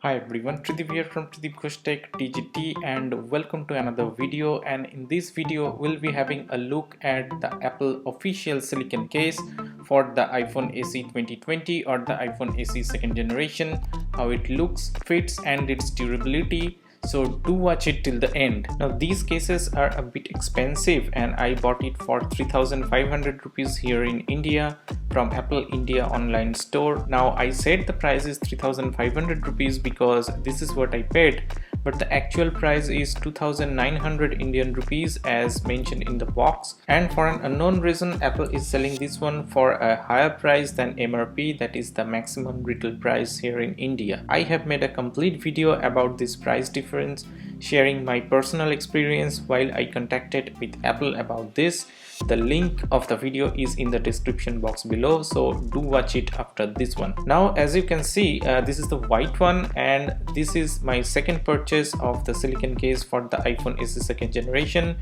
Hi everyone, Tridip here from Patrikios TGT and welcome to another video. And in this video we'll be having a look at the Apple official silicon case for the iPhone SE 2020 or the iPhone SE second generation, how it looks, fits and its durability. So do watch it till the end. Now these cases are a bit expensive and I bought it for 3,500 rupees here in India from Apple India online store. Now I said the price is 3,500 rupees because this is what I paid, but the actual price is 2,900 Indian rupees as mentioned in the box, and for an unknown reason Apple is selling this one for a higher price than MRP, that is the maximum retail price here in India. I have made a complete video about this price difference, sharing my personal experience while I contacted with Apple about this. The link of the video is in the description box below, so do watch it after this one. Now as you can see, this is the white one and this is my second purchase of the silicon case for the iPhone SE second generation.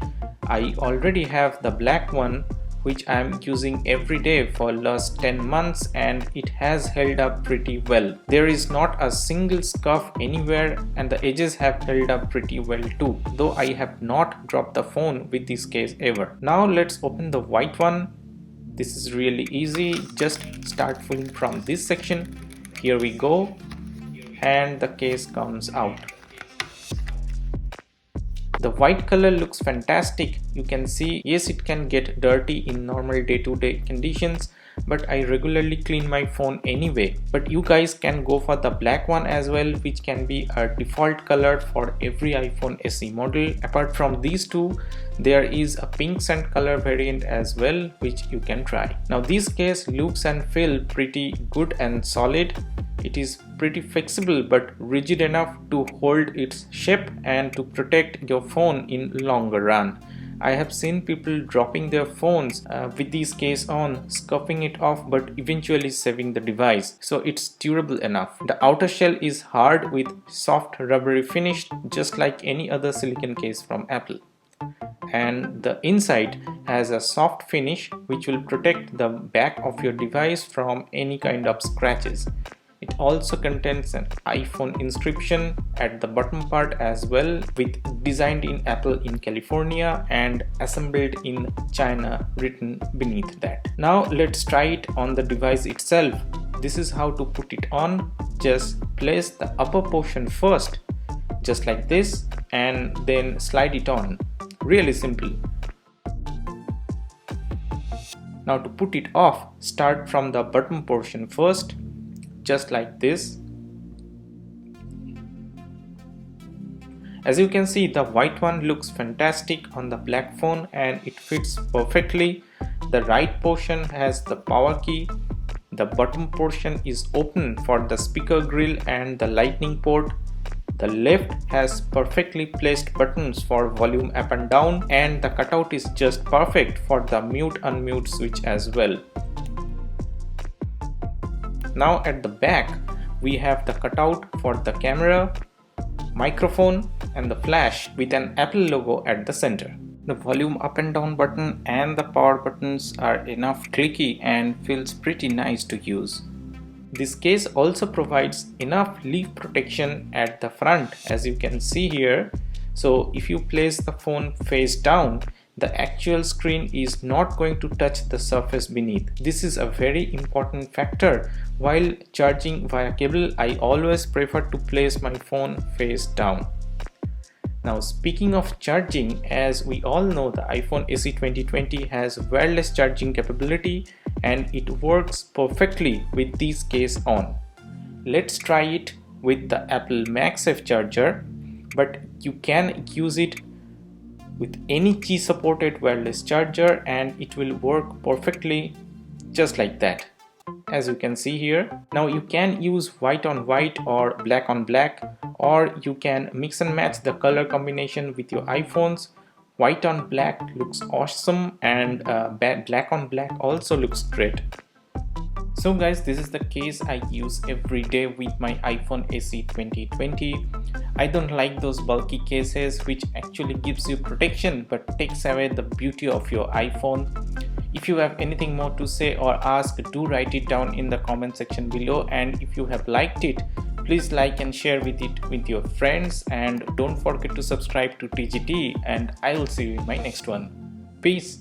I already have the black one which I'm using every day for last 10 months and it has held up pretty well. There is not a single scuff anywhere and the edges have held up pretty well too, though I have not dropped the phone with this case ever. Now let's open the white one. This is really easy, just start pulling from this section. Here we go, and the case comes out. The white color looks fantastic. You can see, yes, it can get dirty in normal day-to-day conditions, but I regularly clean my phone anyway. But you guys can go for the black one as well, which can be a default color for every iPhone SE model. Apart from these two, there is a pink sand color variant as well, which you can try. Now this case looks and feel pretty good and solid. It is pretty flexible but rigid enough to hold its shape and to protect your phone in longer run. I have seen people dropping their phones with this case on, scuffing it off but eventually saving the device. So it's durable enough. The outer shell is hard with soft rubbery finish, just like any other silicon case from Apple. And the inside has a soft finish which will protect the back of your device from any kind of scratches. It also contains an iPhone inscription at the bottom part as well, with designed in Apple in California and assembled in China written beneath that. Now let's try it on the device itself. This is how to put it on. Just place the upper portion first, just like this, and then slide it on. Really simple. Now to put it off, start from the bottom portion first, just like this. As you can see, the white one looks fantastic on the black phone and it fits perfectly. The right portion has the power key. The bottom portion is open for the speaker grill and the lightning port. The left has perfectly placed buttons for volume up and down, and the cutout is just perfect for the mute unmute switch as well. Now at the back we have the cutout for the camera, microphone and the flash with an Apple logo at the center. The volume up and down button and the power buttons are enough clicky and feels pretty nice to use. This case also provides enough leaf protection at the front, as you can see here. So if you place the phone face down, the actual screen is not going to touch the surface beneath. This is a very important factor. While charging via cable, I always prefer to place my phone face down. Now speaking of charging, as we all know, the iPhone SE 2020 has wireless charging capability and it works perfectly with this case on. Let's try it with the Apple MagSafe charger, but you can use it with any key supported wireless charger and it will work perfectly just like that, as you can see here. Now you can use white on white or black on black, or you can mix and match the color combination with your iPhones. White on black looks awesome and black on black also looks great. So guys, this is the case I use every day with my iPhone SE 2020. I don't like those bulky cases which actually gives you protection but takes away the beauty of your iPhone. If you have anything more to say or ask, do write it down in the comment section below, and if you have liked it, Please like and share with it with your friends, and don't forget to subscribe to TGT, and I will see you in my next one. Peace.